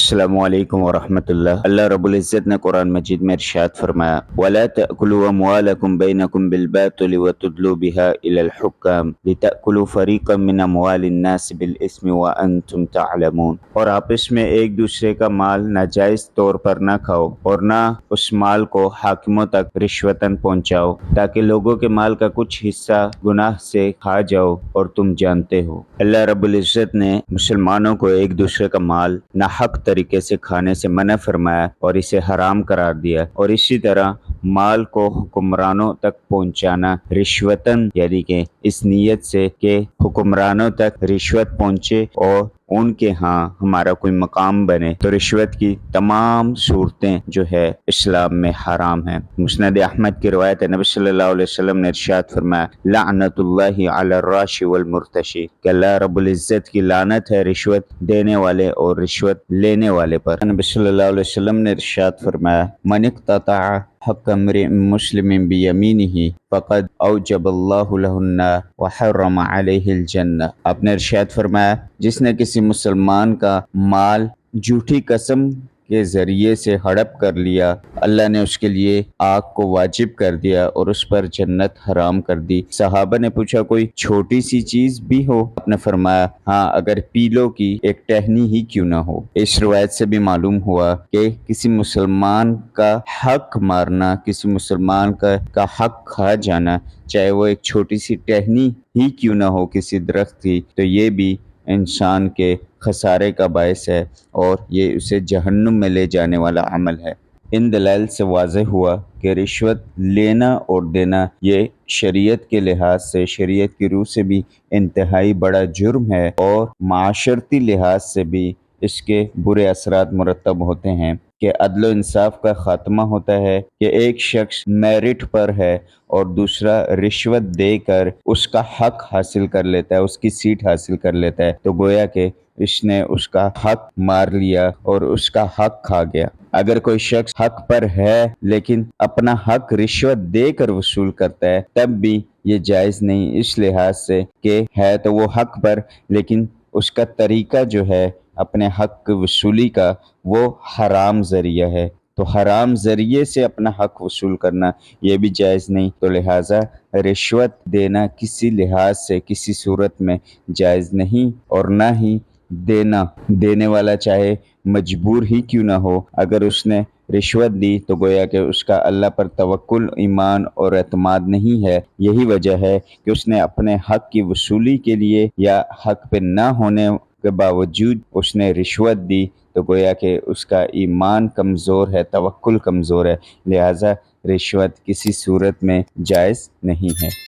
السلام علیکم ورحمۃ اللہ۔ اللہ رب العزت نے قرآن مجید میں ارشاد فرمایا وَلَا تَأْكُلُوا أَمْوَالَكُمْ بَيْنَكُمْ بِالْبَاطِلِ وَتُدْلُوا بِهَا إِلَى الْحُكَّامِ لِتَأْكُلُوا فَرِيقًا مِنْ أَمْوَالِ النَّاسِ بِالْإِثْمِ وَأَنْتُمْ تَعْلَمُونَ۔ اور آپس میں ایک دوسرے کا مال ناجائز طور پر نہ کھاؤ اور نہ اس مال کو حاکموں تک رشوتاً پہنچاؤ تاکہ لوگوں کے مال کا کچھ حصہ گناہ سے کھا جاؤ اور تم جانتے ہو۔ اللہ رب العزت نے مسلمانوں کو ایک دوسرے کا مال ناحق طریقے سے کھانے سے منع فرمایا اور اسے حرام قرار دیا، اور اسی طرح مال کو حکمرانوں تک پہنچانا رشوتاً، یعنی کہ اس نیت سے کہ حکمرانوں تک رشوت پہنچے اور ان کے ہاں ہمارا کوئی مقام بنے، تو رشوت کی تمام صورتیں جو ہے اسلام میں حرام ہیں۔ مسند احمد کی روایت ہے، نبی صلی اللہ علیہ وسلم نے ارشاد فرمایا لعنت اللہ علی الراشی والمرتشی، کہ اللہ رب العزت کی لعنت ہے رشوت دینے والے اور رشوت لینے والے پر۔ نبی صلی اللہ علیہ وسلم نے ارشاد فرمایا من اقتطع حق امرئ مسلم بیمینہ فقد اوجب اللہ لہ النار وحرم علیہ الجنہ۔ آپ نے ارشاد فرمایا جس نے کسی مسلمان کا مال جھوٹی قسم کے ذریعے سے ہڑپ کر لیا، اللہ نے اس کے لیے آگ کو واجب کر دیا اور اس پر جنت حرام کر دی۔ صحابہ نے پوچھا کوئی چھوٹی سی چیز بھی ہو؟ آپ نے فرمایا ہاں، اگر پیلو کی ایک ٹہنی ہی کیوں نہ ہو۔ اس روایت سے بھی معلوم ہوا کہ کسی مسلمان کا حق مارنا، کسی مسلمان کا حق کھا جانا، چاہے وہ ایک چھوٹی سی ٹہنی ہی کیوں نہ ہو کسی درخت کی، تو یہ بھی انسان کے خسارے کا باعث ہے اور یہ اسے جہنم میں لے جانے والا عمل ہے۔ ان دلائل سے واضح ہوا کہ رشوت لینا اور دینا یہ شریعت کے لحاظ سے، شریعت کی روح سے بھی انتہائی بڑا جرم ہے، اور معاشرتی لحاظ سے بھی اس کے برے اثرات مرتب ہوتے ہیں کہ عدل و انصاف کا خاتمہ ہوتا ہے کہ ایک شخص میرٹ پر ہے اور دوسرا رشوت دے کر اس کا حق حاصل کر لیتا ہے، اس کی سیٹ حاصل کر لیتا ہے، تو گویا کہ اس نے اس کا حق مار لیا اور اس کا حق کھا گیا۔ اگر کوئی شخص حق پر ہے لیکن اپنا حق رشوت دے کر وصول کرتا ہے، تب بھی یہ جائز نہیں، اس لحاظ سے کہ ہے تو وہ حق پر، لیکن اس کا طریقہ جو ہے اپنے حق وصولی کا وہ حرام ذریعہ ہے، تو حرام ذریعے سے اپنا حق وصول کرنا یہ بھی جائز نہیں، تو لہٰذا رشوت دینا کسی لحاظ سے کسی صورت میں جائز نہیں، اور نہ ہی دینے والا چاہے مجبور ہی کیوں نہ ہو، اگر اس نے رشوت دی تو گویا کہ اس کا اللہ پر توکل، ایمان اور اعتماد نہیں ہے۔ یہی وجہ ہے کہ اس نے اپنے حق کی وصولی کے لیے یا حق پہ نہ ہونے کے باوجود اس نے رشوت دی، تو گویا کہ اس کا ایمان کمزور ہے، توکل کمزور ہے، لہٰذا رشوت کسی صورت میں جائز نہیں ہے۔